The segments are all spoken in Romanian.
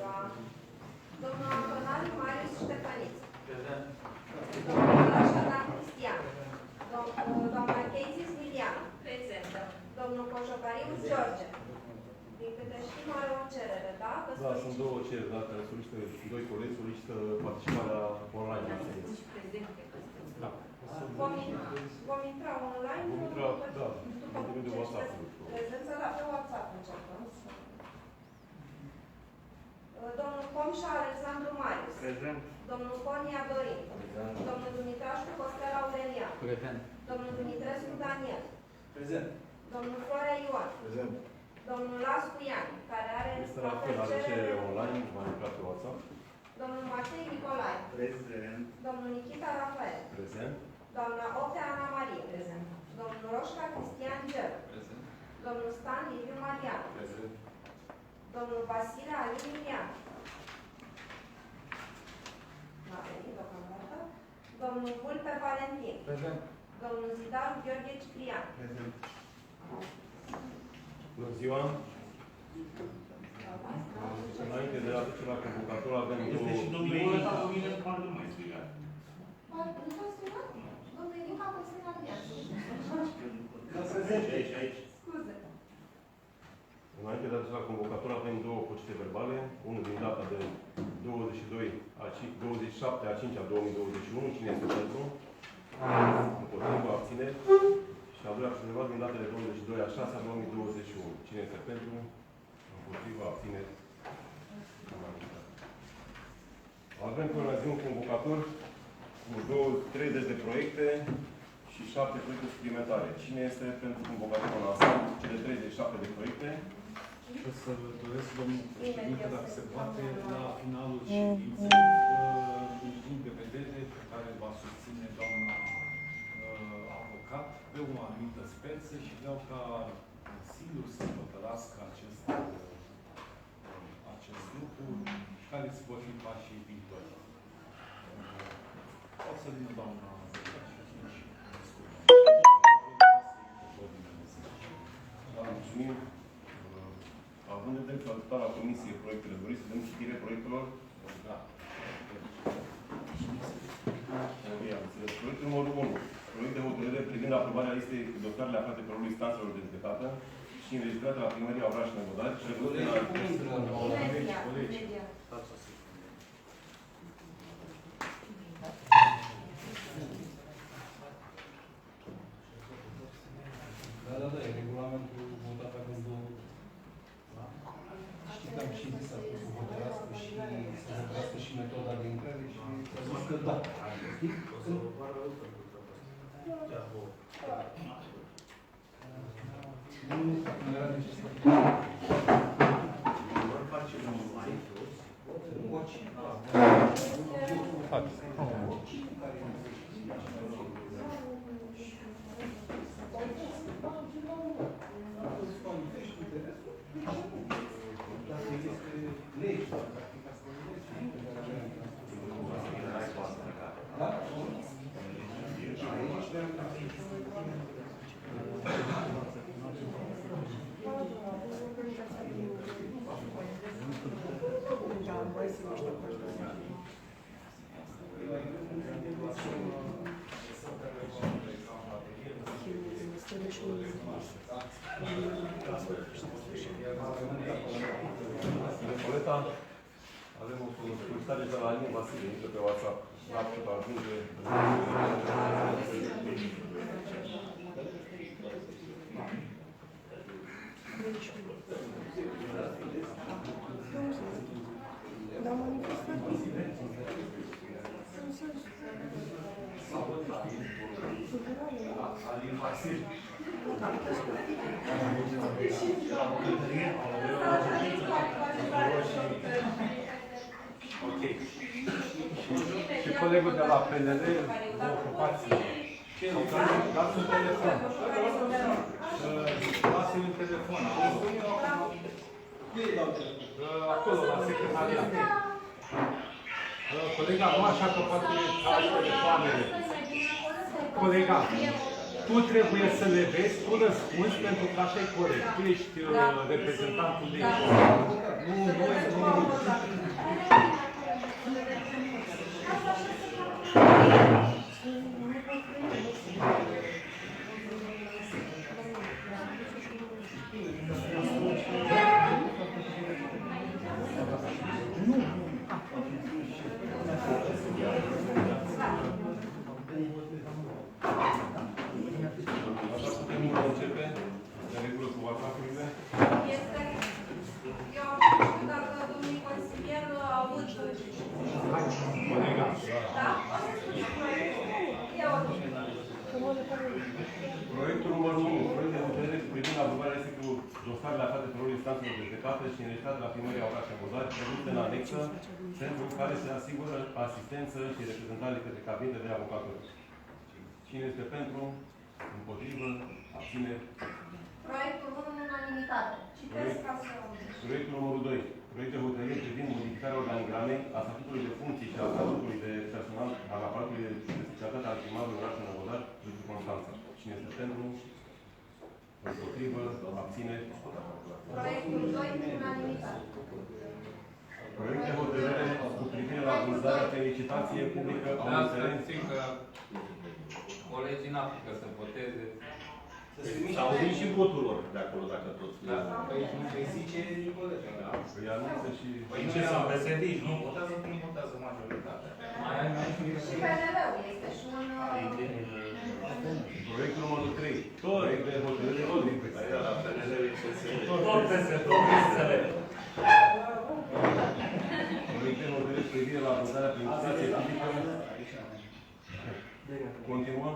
Da. Domnul Antonariu Marius Ștefăniță. Prezent. Domnul Așadar Cristian. Doamna Cheisis Liliana. Prezentă. Domnul Coșopariu George. Din câte știm, are o cerere, da? Da, sunt două cereri, da, care solicită, doi colegi solicită participarea online. Da. Vom intra online? Vom intra, da, După de WhatsApp. Prezența, da, pe WhatsApp încercăm. Domnul Comșa Alexandru Marius. Prezent. Domnul Cornia Dorin. Prezent. Domnul Dumitrașcu Costel Aurelian. Prezent. Domnul Dumitrescu Daniel. Prezent. Domnul Florea Ioan. Prezent. Domnul Lascu Ian, care are Este la fel, are cerere online, va intra pe WhatsApp. Domnul Matei Nicolae. Prezent. Domnul Nikita Rafael. Prezent. Doamna Optea Ana Marie. Prezent. Domnul Roșca Cristian Ger. Prezent. Domnul Stan Liviu Marian. Prezent. Domnul Vasile Alin Ilian. N-a venit deocamdată. Domnul Vulpe Valentin. Prezent. Domnul Zidar Gheorghe Ciprian. Prezent. Bună ziua! Înainte de a trece la convocator, avem două... Este și domnul Enică cu mine, poate nu mai strigat. Nu s-a strigat? Domnul Enică a fost strigat viață. Aici. Scuze. Înainte de a trece la convocator, avem două procese verbale. Unul din data de 27 a 5 a 2021. Cine este pentru? Împotriva, abține. Și al doilea proces verbal din data de 22 a 6 a 2021. Cine este pentru? Împotriva, abține. Avem până la zi un convocator cu 30 de proiecte și 7 proiecte suplimentare. Cine este pentru convocatorul în ansamblu, cele 37 de proiecte? Și o să doresc, domnul președinte, dacă se poate, la finalul ședinței, un punct de vedere pe care va susține doamna avocat pe o anumită speță și vreau ca Consiliul să hotărască acest lucru și care se vor fi pașii viitori. O să vină doamna Da, mulțumim. Având în vedere că la comisie proiectele, doriți să dăm citire proiectelor? Da. Proiectul numărul 1. Proiect de hotărâre privind aprobarea listei dosarele aflate pe rolul instanțelor de judecată și înregistrate la Primăria Oraș-Năvodari și reduse la... Imediat. Da, e regulamentul votat acum două. Știi că am și zis acum să hotărască și metoda de intrare și să zis că da. Nu era necesar. Avem o solicitare de la Alin Vasile, pe WhatsApp. La cât ajunge... Da, manifestat. Alin Vasile. Ok. Și colegul de la PNL, vă ocupați. Dați un telefon. Dați un telefon. Acolo, la secretariat. Colega, nu așa că poate dați telefoanele. Colega, tu trebuie să le vezi, tu răspunzi pentru că așa e corect. Tu ești reprezentantul de... Nu. Da? O să spunem proiectul. Ia o Proiectul numărul 1. Proiect de hotărâre privind aprobarea respectivul dosarele aflate pe rolul instanțelor judecate și înregistrate la primăria orașului Bodari, prevăzute în anexă, pentru care se asigură asistență și reprezentare de către cabine de avocatură. Cine este pentru? Împotrivă? Abține? Proiectul 1 în unanimitate. Citesc ca să auziți. Proiectul numărul 2. Proiect de hotărâre privind modificarea organigramei a statutului de funcții și a statutului de personal al aparatului de specialitate al primarului orașului Năvodar, județul Constanța. Cine este pentru? Împotrivă? Abține? Proiectul 2 în unanimitate. Proiect de hotărâre cu privire la vânzarea pe licitație publică a unui teren. că colegii n-apucă să voteze. Sau vin și votul lor de acolo, dacă tot. Da. Păi zice Nicoleta, da? Păi anunță și... Păi ce s-a PSD, nu votează cum votează majoritatea. Și PNL-ul este și un... Proiectul numărul 3. Proiect de hotărâre La PNL e PSL. Tot PSL. Proiect de hotărâre cu privire la vânzarea prin licitație publică. Continuăm.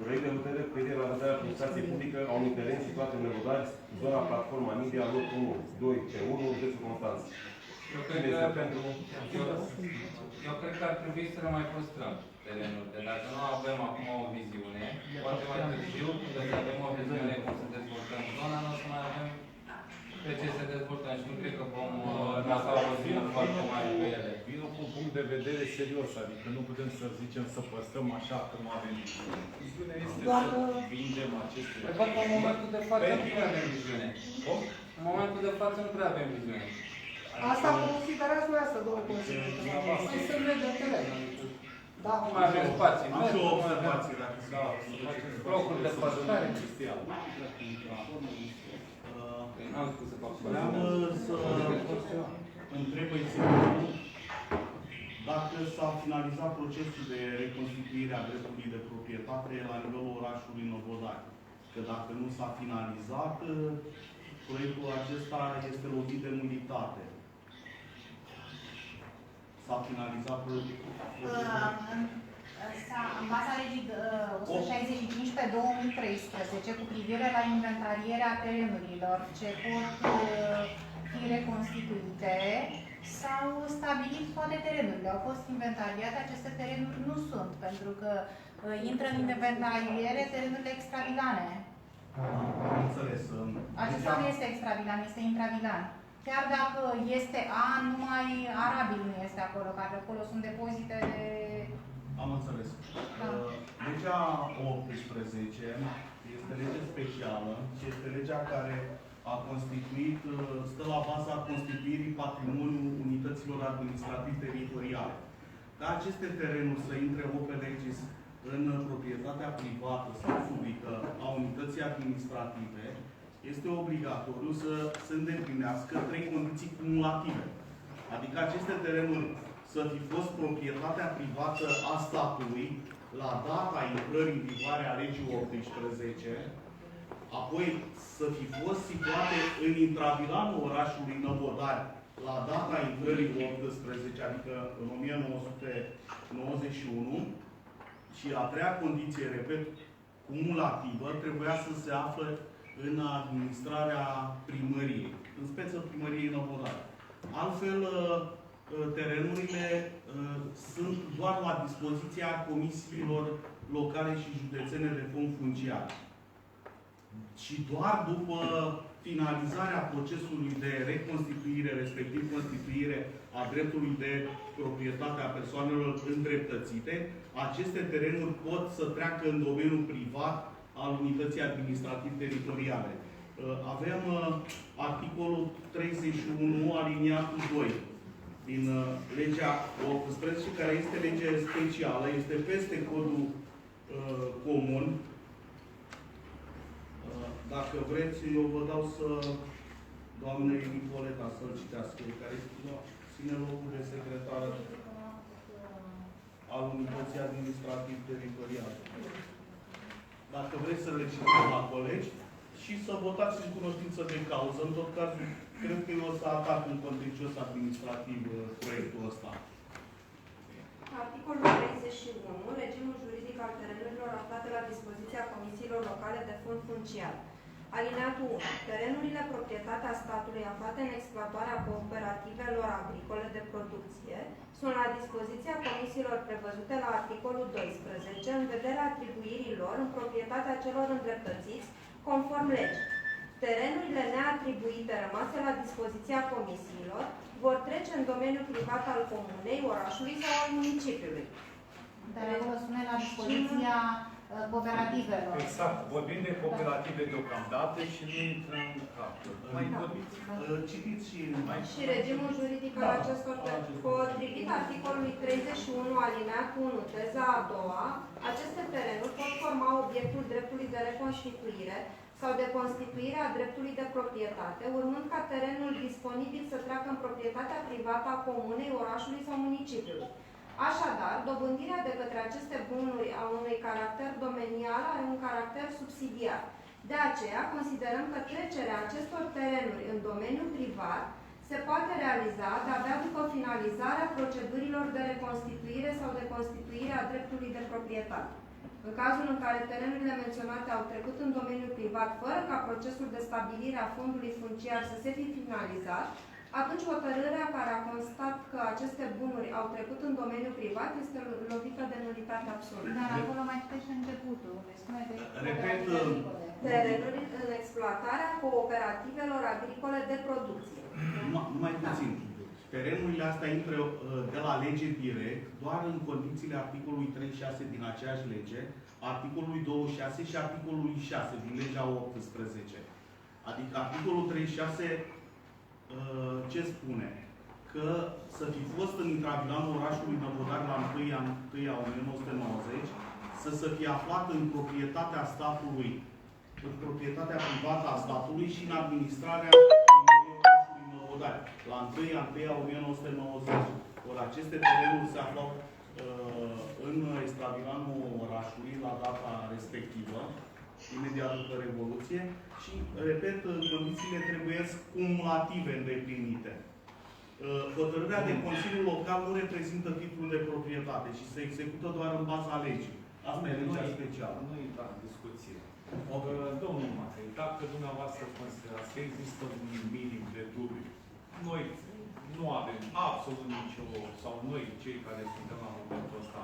Proiect de hotărâre cu privire la vânzarea prin licitație publică a unui teren situat în Năvodari, zona platforma Media, lot 1, 2, P1, județul Constanța. Cine este pentru? Eu cred că ar trebui să ne mai păstrăm terenul. Dacă nu avem acum o viziune, poate mai târziu, dacă avem o viziune cum să dezvoltăm zona, nu o să mai avem pe ce să dezvoltăm și nu cred că vom lăsa o viziune foarte mare pe ele. Vină cu un punct de vedere serios, adică nu putem să zicem să păstrăm așa că nu avem viziune. Viziunea este să vindem aceste... Păi, bă, în momentul de față nu prea avem viziune. În momentul de față nu prea avem viziune. Asta considerați dumneavoastră, două considerați. Păi să mergem teren. Da. Nu mai avem spații. Am și o observație, dacă se Locuri de păstrare. N-am spus să fac Vreau să întreb executivul dacă s-a finalizat procesul de reconstituire a dreptului de proprietate la nivelul orașului Năvodari. Că dacă nu s-a finalizat, proiectul acesta este lovit de nulitate. S-a finalizat proiectul? În baza legii 165 pe 2013 cu privire la inventarierea terenurilor ce pot fi reconstituite, s-au stabilit toate terenurile. Au fost inventariate, aceste terenuri nu sunt, pentru că intră în inventariere terenurile extravilane. Am înțeles. Acesta nu este extravilan, este intravilan. Chiar dacă este numai arabil nu este acolo, care acolo sunt depozite de... Am înțeles. Da. Legea 18 este lege specială și este legea care a constituit, stă la baza constituirii patrimoniului unităților administrativ-teritoriale. Ca aceste terenuri să intre open legis în proprietatea privată sau publică a unității administrative, este obligatoriu să se îndeplinească 3 condiții cumulative. Adică aceste terenuri să fi fost proprietatea privată a statului la data intrării în vigoare a legii 18, apoi să fi fost situate în intravilanul orașului Năvodari la data intrării 18, adică în 1991, și a treia condiție, repet, cumulativă, trebuia să se afle în administrarea primăriei, în speță primăriei Năvodari. Altfel, terenurile sunt doar la dispoziția comisiilor locale și județene de fond funciar. Și doar după finalizarea procesului de reconstituire, respectiv constituire a dreptului de proprietate a persoanelor îndreptățite, aceste terenuri pot să treacă în domeniul privat al unității administrativ-teritoriale. Avem articolul 31, aliniatul 2 din legea 18, care este lege specială, este peste codul comun. Dacă vreți, eu vă dau să doamnei Nicoleta să-l citească, care ține locul de secretar al unității administrativ-teritoriale. Dacă vreți să le citim la colegi și să votați în cunoștință de cauză, în tot cazul cred că eu o să atac în contencios administrativ proiectul ăsta. Articolul 31. Regimul juridic al terenurilor aflate la dispoziția comisiilor locale de fond funciar. Alineatul 1. Terenurile proprietatea statului aflate în exploatarea cooperativelor agricole de producție sunt la dispoziția comisiilor prevăzute la articolul 12 în vederea atribuirii lor în proprietatea celor îndreptățiți conform legii. Terenurile neatribuite rămase la dispoziția comisiilor vor trece în domeniul privat al comunei, orașului sau al municipiului. Dar acolo spune la dispoziția cooperativelor. Exact. Vorbim de cooperative deocamdată și nu intrăm în capul. Mai vorbiți. Citiți și... Și regimul juridic al acestor potrivit articolului 31 alineatul 1, teza a doua, aceste terenuri pot forma obiectul dreptului de reconstituire sau de constituire a dreptului de proprietate, urmând ca terenul disponibil să treacă în proprietatea privată a comunei, orașului sau municipiului. Așadar, dobândirea de către aceste bunuri a unui caracter domenial are un caracter subsidiar. De aceea, considerăm că trecerea acestor terenuri în domeniul privat se poate realiza de-abia după finalizarea procedurilor de reconstituire sau de constituire a dreptului de proprietate. În cazul în care terenurile menționate au trecut în domeniul privat fără ca procesul de stabilire a fondului funciar să se fi finalizat, atunci hotărârea care a constat că aceste bunuri au trecut în domeniul privat este lovită de nulitate absolută. Dar acolo mai citește începutul, unde spune de Repet, Terenuri în exploatarea cooperativelor agricole de producție. Mai puțin. Terenurile astea intră de la lege direct, doar în condițiile articolului 36 din aceeași lege, articolului 26 și articolului 6 din legea 18. Adică articolul 36 ce spune? Că să fi fost în intravilanul orașului Năvodari la 1/1/1990, să se fie aflat în proprietatea statului, în proprietatea privată a statului și în administrarea primăriei orașului Năvodari, la 1/1/1990. Ori aceste terenuri se aflau în extravilanul orașului la data respectivă, imediat după Revoluție, și, repet, condițiile trebuie cumulative îndeplinite. Hotărârea de Consiliul Local nu reprezintă titlul de proprietate și se execută doar în baza legii. Asta e legea specială. Nu intra în discuție. Domnul Matei, dacă dumneavoastră considerați că există un minim de dubiu, noi nu avem absolut nicio, sau noi, cei care suntem la momentul ăsta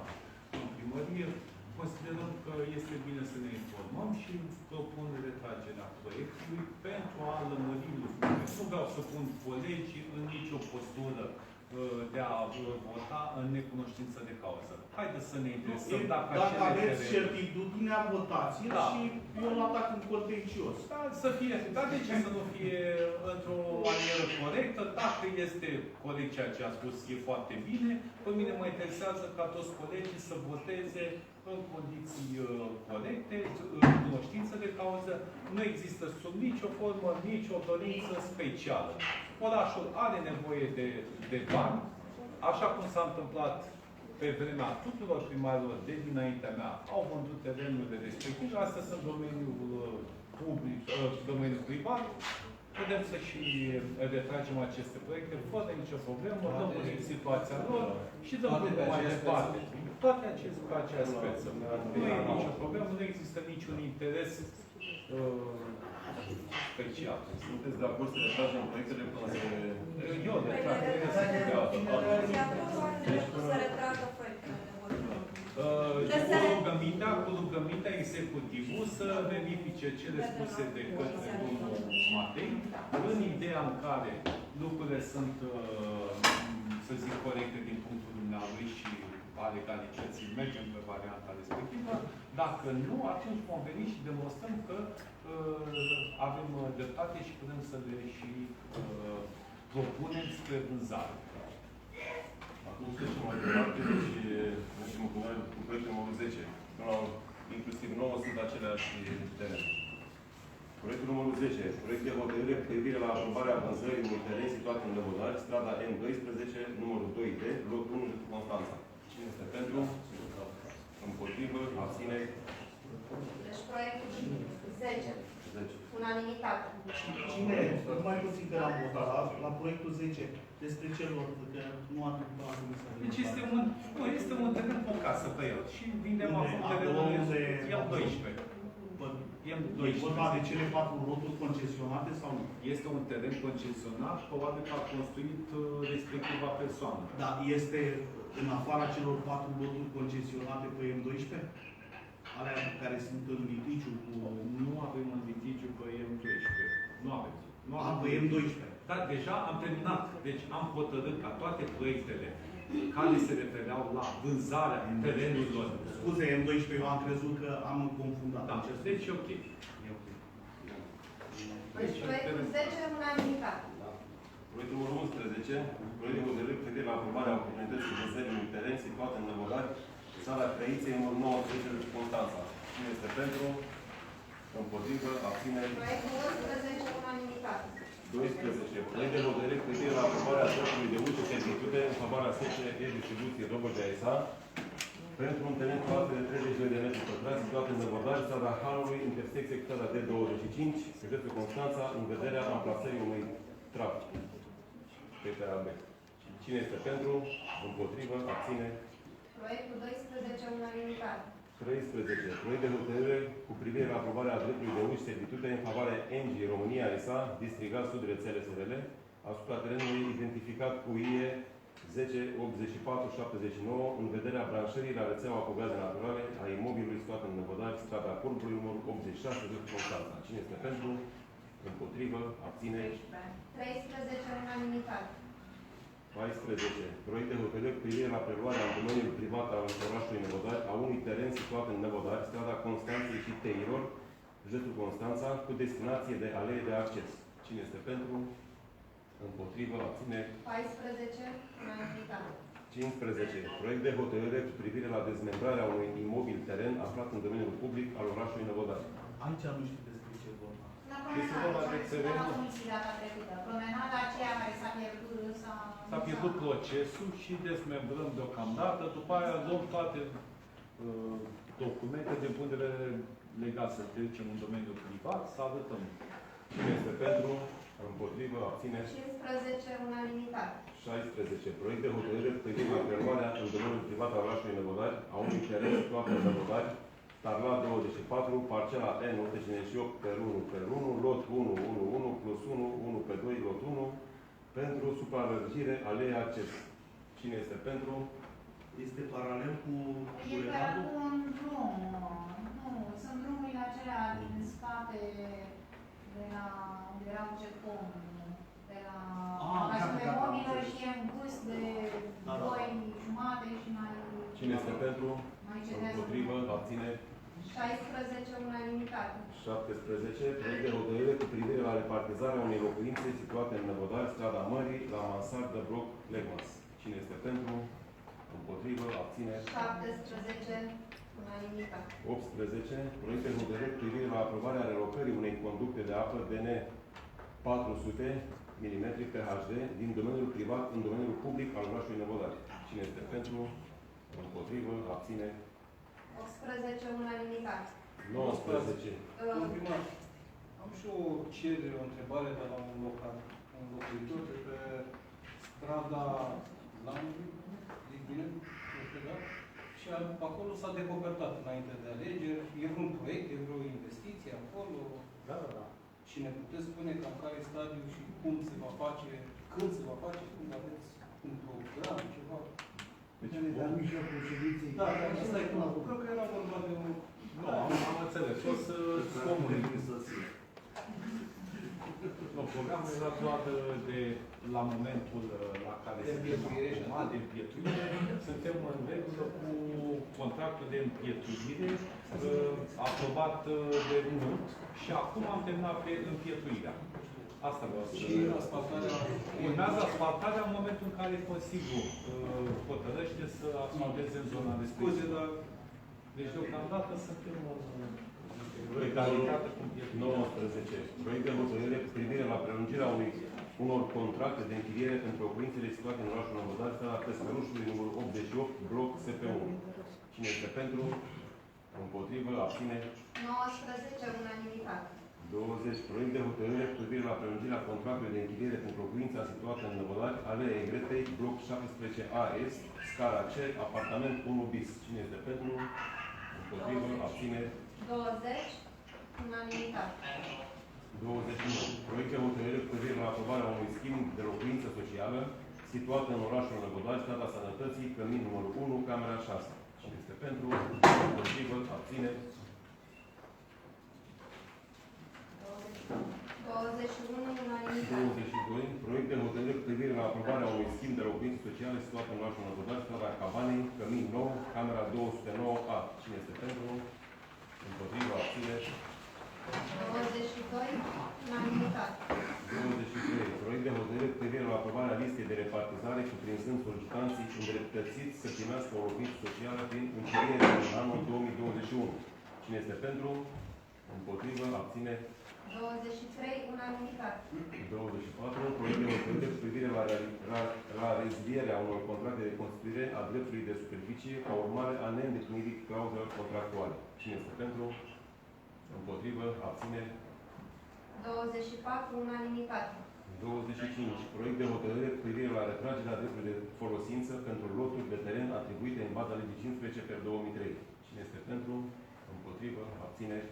în primărie, considerăm că este bine să ne informăm și propun retragerea proiectului pentru a lămări lucrurile. Nu vreau să pun colegii în nicio postură de a vota în necunoștință de cauză. Haideți să ne interesăm dacă aveți certitudinea, votație, da, și eu îl atac în contencios. Da, să fie, dar de ce să nu fie într-o manieră corectă? Dacă este corect ceea ce a spus, e foarte bine. Pe mine mă interesează ca toți colegii să voteze în condiții corecte, în cunoștință de cauză. Nu există sub nicio formă, nicio dorință specială. Orașul are nevoie de bani, așa cum s-a întâmplat pe vremea tuturor primarilor de dinaintea mea, au vândut terenurile respective. Astea sunt domeniul public, domeniul privat. Putem să și retragem aceste proiecte fără nicio problemă, lămurim situația lor și dăm mai departe. Toate aceea speță. Nu e nicio problemă, nu există niciun interes special. Sunteți de acord să retragem proiectele până să le... Eu retrag. Să retragă proiectele de Cu rugămintea executivul să verifice cele spuse de către domnul Matei, în ideea în care lucrurile sunt, să zic, corecte din punctul dumneavoastră și a legalității, mergem pe varianta respectivă. Dacă nu, atunci vom veni și demonstrăm că avem dreptate și putem să le și propunem spre vânzare. Acum trecem mai departe și mergem cu proiectul numărul 10. Inclusiv 9 sunt aceleași teren. Proiectul numărul 10. Proiect de hotărâre cu privire la aprobarea vânzării unui teren situat în Năvodari, strada M12, numărul 2D, locul 1, Constanța. Cine este pentru? Împotrivă? Abține? Deci proiectul 10. 10. Unanimitate. Cine? Mai puțin că l-am votat la proiectul 10. Despre ce lor? Că nu a întâmplat administrativ. Deci este un teren cu o casă pe el și vindem acum terenul iau 12. Iau E 12. vorba de cele 4 loturi concesionate sau nu? Este un teren concesionat, probabil că a construit respectiva persoană. Da, este în afara celor 4 loturi concesionate pe M12? Alea care sunt în litigiu cu... Nu avem un litigiu pe M12. Nu avem. Nu A, avem pe M12. Dar deja am terminat. Deci am hotărât ca toate proiectele care se refereau la vânzarea terenurilor. Scuze, M12, eu am crezut că am confundat. Da, deci e ok. Deci proiectul 10, unanimitate. Proiectul numărul 11, proiect de hotărâre cu privire la aprobarea oportunității vânzării unui teren situat în Năvodari, sala Crăiței, numărul 19, Constanța. Cine este pentru? Împotrivă? Abțineri? Proiectul 11, unanimitate. 12. Proiect de hotărâre cu privire la aprobarea dreptului de uși servitute în favoarea SCE Distribuție Dobrogea S.A. pentru un teren cu altă de 32 de metri pătrați situat în Năvodari, strada Hanului, intersecție cu strada D25, județul Constanța, în vederea amplasării unui trafic. PPAB. Cine este pentru? Împotrivă? Abține? Proiectul 12, unanimitate. 13. Proiect de hotărâre cu privire la aprobarea dreptului de uși servitute în favoarea ENGIE România S.A. Distrigat Sud Rețele SRL asupra terenului identificat cu IE 108479 în vederea branșării la rețeaua cu gaze naturale a imobilului situat în Năvodari, strada Pulpului, numărul 86, județul Constanța. Cine este pentru? Împotrivă? Abține? 13, unanimitate. 14. Proiect de hotărâre cu privire la preluarea în domeniul privat al orașului Năvodari a unui teren situat în Năvodari, strada Constanței și Teilor, județul Constanța, cu destinație de alee de acces. Cine este pentru? Împotrivă? Abține? 14, unanimitate. 15. Proiect de hotărâre cu privire la dezmembrarea unui imobil teren aflat în domeniul public al orașului Năvodari. Aici nu știu despre ce vorba. La Este vorba de promenadă, terenul. la comisie data trecută. Promenada aceea care s-a pierdut, S-a pierdut procesul și dezmembrăm deocamdată. După aia luăm toate documente din punct de vedere legal să trecem în domeniul privat, să arătăm. Cine este pentru? Împotrivă? Abține? 15, unanimitate. 16. Proiect de hotărâre cu privire la preluarea în domeniul privat al orașului Năvodari a unui teren situat în Năvodari, Tarla 24, parcela N158 per 1 per 1, lot 111 plus 1 pe 2, lot 1, pentru supralărgire alei acces. Cine este pentru? Este paralel cu E pe bulevardul? un drum. Nu, sunt drumurile acelea din spate, de la unde era Ucecom, de la magazinul mobilă și e îngust de 2 jumate și mai... Cine este pentru? Mai cedează. Împotrivă? Abține? 16, unanimitate. 17. Proiect de hotărâre cu privire la repartizarea unei locuințe situate în Năvodari, strada Mării, la mansardă bloc Legmas. Cine este pentru? Împotrivă? Abține? 17, unanimitate. 18. Proiect de hotărâre cu privire la aprobarea relocării unei conducte de apă DN 400 mm PHD din domeniul privat în domeniul public al orașului Năvodari. Cine este pentru? Împotrivă? Abține? 18, unanimitate. 19. Domnul primar, am și o cerere, o întrebare de la un locuitor de pe strada Landului, zic bine, și acolo s-a decopertat înainte de alegeri. E vreun proiect, e vreo investiție acolo? Da. Și ne puteți spune cam care e stadiul și cum se va face, când se va face, cum aveți un program, ceva? Deci, Da, asta e cum. Cred că era vorba de un... Nu, am înțeles. O să comunic. Nu, programul era doar de la momentul la care se forma de împietuire. Suntem în regulă cu contractul de împietuire aprobat de mult și acum am terminat pe împietuirea. Asta vreau să... Și asfaltarea... Urmează asfaltarea în momentul în care Consiliul hotărăște să asfalteze în zona Scuze, respectivă. dar... Deci, deocamdată, suntem în egalitate cu împietuirea. 19. Proiect de hotărâre cu privire la prelungirea unor contracte de închiriere pentru locuințele situate în orașul Năvodari, strada Pescărușului, numărul 88, bloc SP1. Cine este pentru? Împotrivă? Abține? 19, unanimitate. 20. Proiect de hotărâre cu privire la prelungirea contractului de închiriere pentru locuința situată în Năvălari, Aleea Egretei, bloc 17AS, scara C, apartament 1 bis. Cine este pentru? Împotrivă, abțineri. 20. Unanimitate. 21. Proiect de hotărâre cu privire la aprobarea unui schimb de locuință socială situată în orașul Năvodari, strada Sănătății, cămin numărul 1, camera 6. Cine este pentru? Împotrivă, abțineri. 21. Unanimitate. 22. Proiect de hotărâre cu privire la aprobarea unui schimb de locuințe sociale situată în orașul Năvodari, strada Cabanei, cămin nou, camera 209A. Cine este pentru? Împotrivă, abțineri. 22. Unanimitate. 23. Proiect de hotărâre cu privire la aprobarea listei de repartizare cuprinzând solicitanții îndreptățiți să primească o locuință socială prin închiriere în anul 2021. Cine este pentru? Împotrivă, abține. 23. Unanimitate. 24. Proiect de hotărâre cu privire la rezilierea unor contracte de constituire a dreptului de superficie ca urmare a neîndeplinirii clauzelor contractuale. Cine este pentru? Împotrivă, abține. 24. Unanimitate. 25. Proiect de hotărâre cu privire la retragerea dreptului de folosință pentru loturi de teren atribuite în baza legii 15/2003. Cine este pentru? Împotrivă? Abțineri?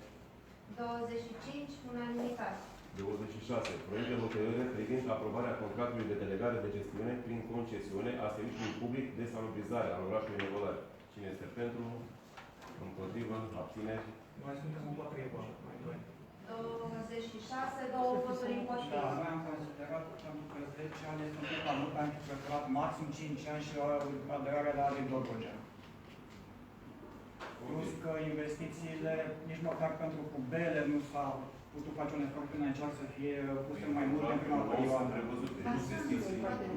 25. Unanimitate. 26. Proiect de hotărâre privind aprobarea contractului de delegare de gestiune prin concesiune a serviciului public de salubrizare al orașului Năvodari. Cine este pentru? Împotrivă? Abțineri? Noi suntem împotrivă. 26. Două voturi Da, împotrivă. noi am considerat pentru că 10 ani este un pic cam mult, am preferat maxim 5 ani și aderarea la Adi Dobrogea. Plus că investițiile, nici măcar pentru cubele, nu s-a putut face un efort financiar să fie puse mai mult în prima perioadă.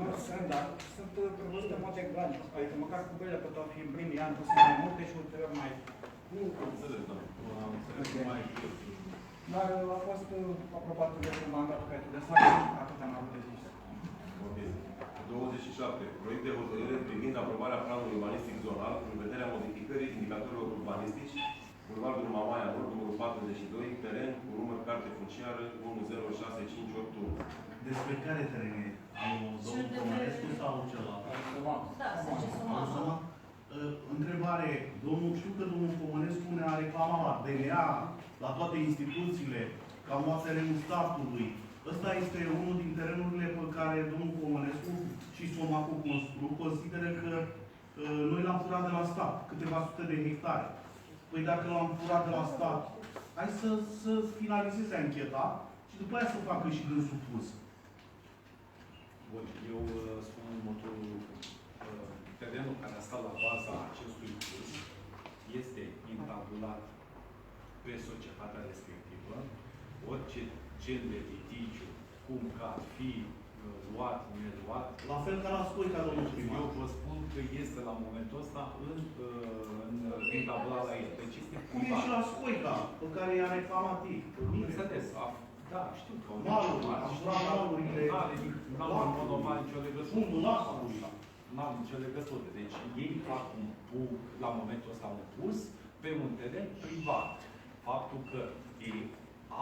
Nu sunt, dar sunt prevăzute în mod egal. Adică măcar cubele puteau fi în primii ani puse mai multe și ulterior mai... Dar a fost aprobat de mandatul care de sarcină, atât am avut de zis. 27. Proiect de hotărâre privind aprobarea planului urbanistic zonal în vederea modificării indicatorilor urbanistici, Bulevardul Mamaia Nord, numărul 42, teren cu număr carte funciară 106581. Despre care teren e? Al domnului Comănescu sau celălalt? Da, să ce sumăm. Întrebare. Știu că domnul Comănescu ne-a reclamat la DNA, la toate instituțiile, la terenul statului. Ăsta este unul din terenurile pe care domnul Comănescu și Somaco Constru consideră că noi l-am furat de la stat, câteva sute de hectare. Păi dacă l-am furat de la stat, hai să finalizeze ancheta și după aia să facă și dânsul pus. Bun, eu spun următorul lucru. Terenul care a stat la baza acestui curs este intabulat pe societatea respectivă. Orice gen de litigiu, cum că ar fi luat, neluat. La fel ca la Scoica, domnul primar. Eu vă spun că este la momentul ăsta intabulat la el. Deci este cum e și la Scoica, pe care i-a reclamat ei. Înțeles. Da, știu că malurile. N-au nicio legătură. N-au nicio legătură. Deci ei fac la momentul ăsta un pus pe un teren privat. Faptul că ei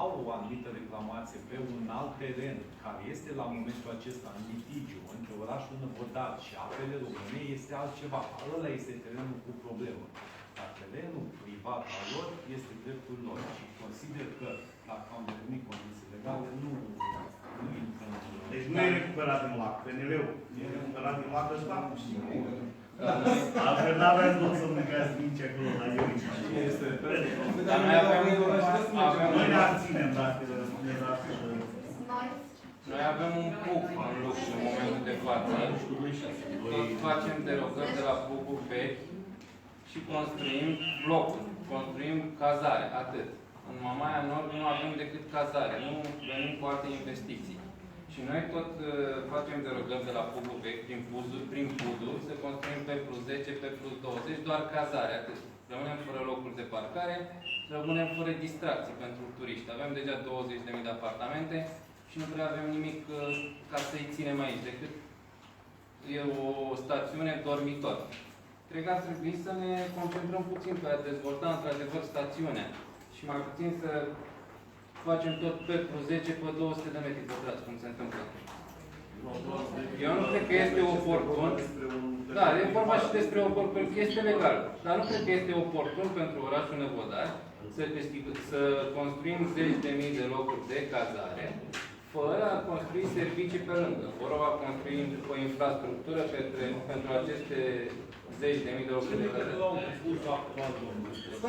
au o anumită reclamație pe un alt teren care este la momentul acesta în litigiu între orașul Năvodari și apele române este altceva. Ăla este terenul cu problemă. Dar terenul privat al lor este dreptul lor. Și consider că dacă au îndeplinit condiții legale, nu intră în... Deci nu e recuperat din lac. PNL-ul e recuperat din lac ăsta? Altfel n-aveați loc să mâncați nici acolo la Ionici. Dar noi avem... Noi ne abținem dacă ne dați... Noi avem un PUC în lucru în momentul de față. Tot facem derogări de la PUC-ul vechi și construim blocuri, construim cazare, atât. În Mamaia Nord nu avem decât cazare, nu venim cu alte investiții. Și noi tot facem derogări de la PUC-ul vechi, prin PUD-uri, să construim pe plus 10, pe plus 20, doar cazare, atât. Rămânem fără locuri de parcare, rămânem fără distracții pentru turiști. Avem deja 20.000 de apartamente și nu prea avem nimic ca să-i ținem aici, decât e o stațiune dormitor. Cred că ar trebui să ne concentrăm puțin pe a dezvolta într-adevăr stațiunea și mai puțin să facem tot pe 10 pe 200 de metri pătrați, cum se întâmplă. Eu nu cred că este oportun. Da, e vorba și despre oportun, este legal. Dar nu cred că este oportun pentru orașul Năvodari să construim 10.000 de locuri de cazare fără a construi servicii pe lângă, fără a construi o infrastructură pentru aceste 10.000 de locuri de cazare.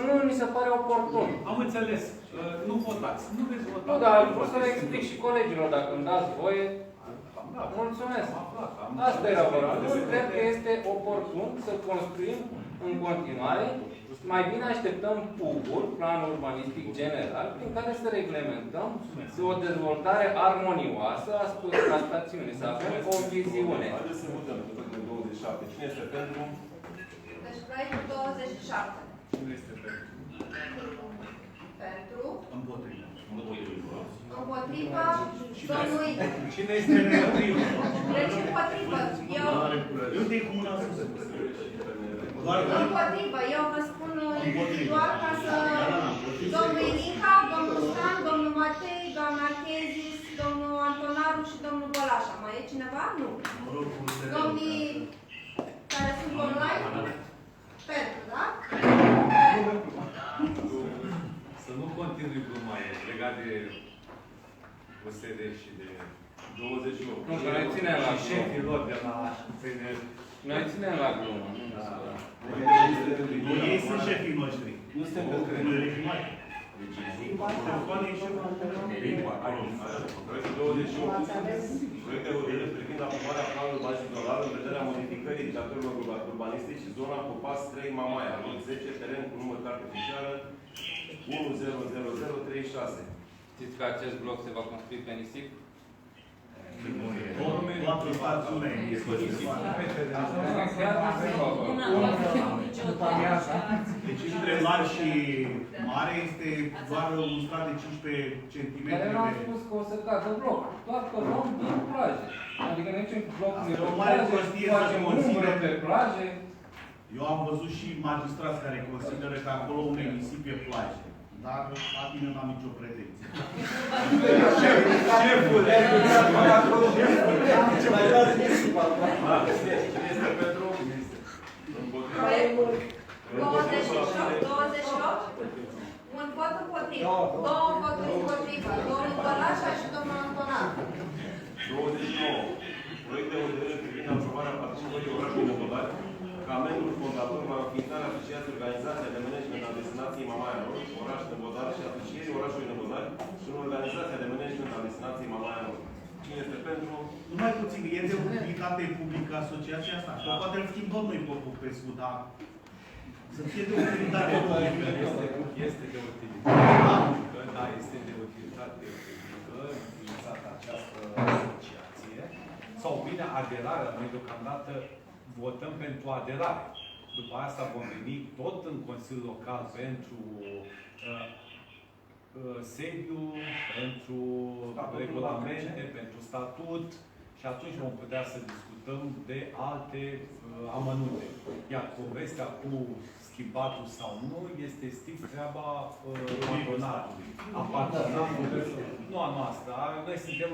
Nu mi se pare oportun. Am înțeles. Nu votați. Nu veți vota. Nu, dar vreau să le explic și colegilor, dacă îmi dați voie. Mulțumesc. Asta era vorba. Nu cred că este oportun să construim în continuare. Mai bine așteptăm PUG-ul, Planul Urbanistic General, prin care să reglementăm o dezvoltare armonioasă a stațiunii, să avem o viziune. Haideți să votăm pentru 27. Cine este pentru? Deci proiectul 27. Cine este pentru? Pentru. Împotriva. Împotriva domnului. Cine este împotrivă? Deci împotrivă. Eu te cu mâna sus. Împotrivă. Eu vă spun individual ca să... Domnul Ilinca, domnul Stan, domnul Matei, doamna Chezis, domnul Antonaru și domnul Bălașa. Mai e cineva? Nu. Domnii care sunt online? Pentru, da? Să nu continui gluma legat de USD și de 28. Nu, că noi ținem la șefii lor de la PNL. Noi ținem la glumă. Ei sunt șefii noștri. Nu suntem pentru Nu e legimai. Telefoane și Proiectul 28. Proiect de hotărâre privind aprobarea planului național în vederea modificării dictaturilor urbanistice și zona cu pas 3 Mamaia, lot 10, teren cu număr carte oficială 100036. Știți că acest bloc se va construi pe nisip? Toată stațiunea Deci între mare și mare este doar un strat de 15 cm. Dar eu n-am spus că o să cadă bloc. Doar că luăm din plaje. Adică ne ducem bloc din plaje, facem umbră pe plaje. Eu am văzut și magistrați care consideră că acolo unde nisip e plaje. Dar la tine n-am nicio pretenție. Șefule! Cine este pentru? Proiectul 28. Un vot împotrivă. Două voturi împotrivă. Domnul Bălașa și domnul Antonaru. 29. Proiect de hotărâre privind aprobarea participării orașului Năvodari ca membru fondator la înființarea Asociației Organizația de Management a Destinației Mamaia Nord, oraș Năvodari și Asocierii Orașului Năvodari și în Organizația de Management a Destinației Mamaia Nord. Cine este pentru? Numai puțin, e de utilitate publică asociația asta. Că poate îl schimbăm noi pe Popescu, dar să fie de utilitate publică. Este de utilitate. Da, este de utilitate publică, înființată această asociație. Sau bine, aderarea. Noi deocamdată votăm pentru aderare. După asta vom veni tot în Consiliul Local pentru sediu, pentru regulamente, pentru statut și atunci vom putea să discutăm de alte amănunte. Iar povestea cu schimbatul sau nu este strict treaba patronatului. A patronatului, nu a noastră. Noi suntem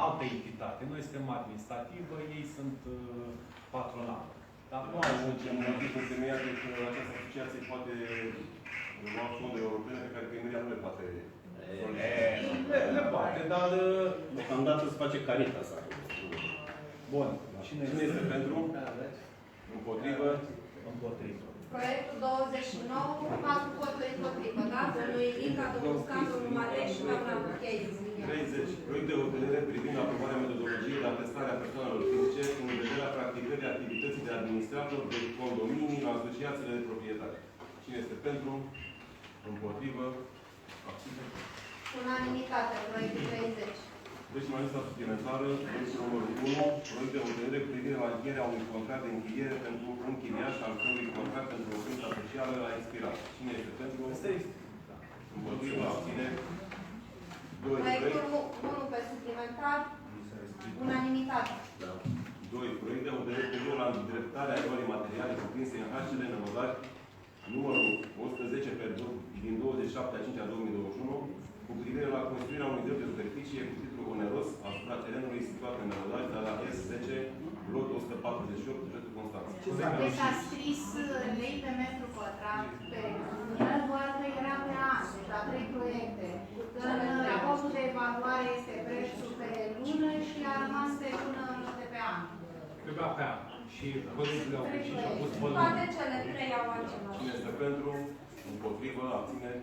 altă entitate. Noi suntem administrativă, ei sunt patronatul. Dar nu ajungem în motivul temeiat de că această asociație poate lua fonduri europene pe care primăria nu le poate. Le poate, dar deocamdată se face Caritas. Bun. Cine este pentru? Împotrivă? Împotrivă. Proiectul 29, 4 voturi împotrivă, da? Domnul Ilinca, domnul Scan, domnul Matei și doamna Chezis. 30. Proiect de hotărâre privind aprobarea metodologiei de atestare a persoanelor fizice în vederea practicării activității de administrator de condominii la asociațiile de proprietari. Cine este pentru? Împotrivă? Abținere? Unanimitate, proiectul 30. Deci, la lista suplimentară, proiectul numărul 1, proiect de hotărâre cu privire la încheierea unui contract de închiriere pentru un chiriaș al cărui contract pentru locuința socială a expirat. Cine este pentru? Împotrivă? Abținere? Proiectul 1 pe suplimentar, unanimitate. 2. Proiect de hotărâre cu privire la îndreptarea erorii materiale cuprinse în HCL Năvodari, numărul 110 din 27/5/2021, cu privire la construirea unui drept de superficie cu titlu oneros asupra terenului situat în Năvodari, de la S10, lot 148, județul Constanța. Deci a scris lei pe metru pătrat pe lună, doar că era pe an, deci la 3 proiecte. În raportul de evaluare este prețul pe lună și a rămas pe lună în loc de pe an. Trebuia pe an. Și colegii le-au greșit și au pus pe lună. Toate cele trei au același. Cine este pentru? Împotrivă? Abțineri?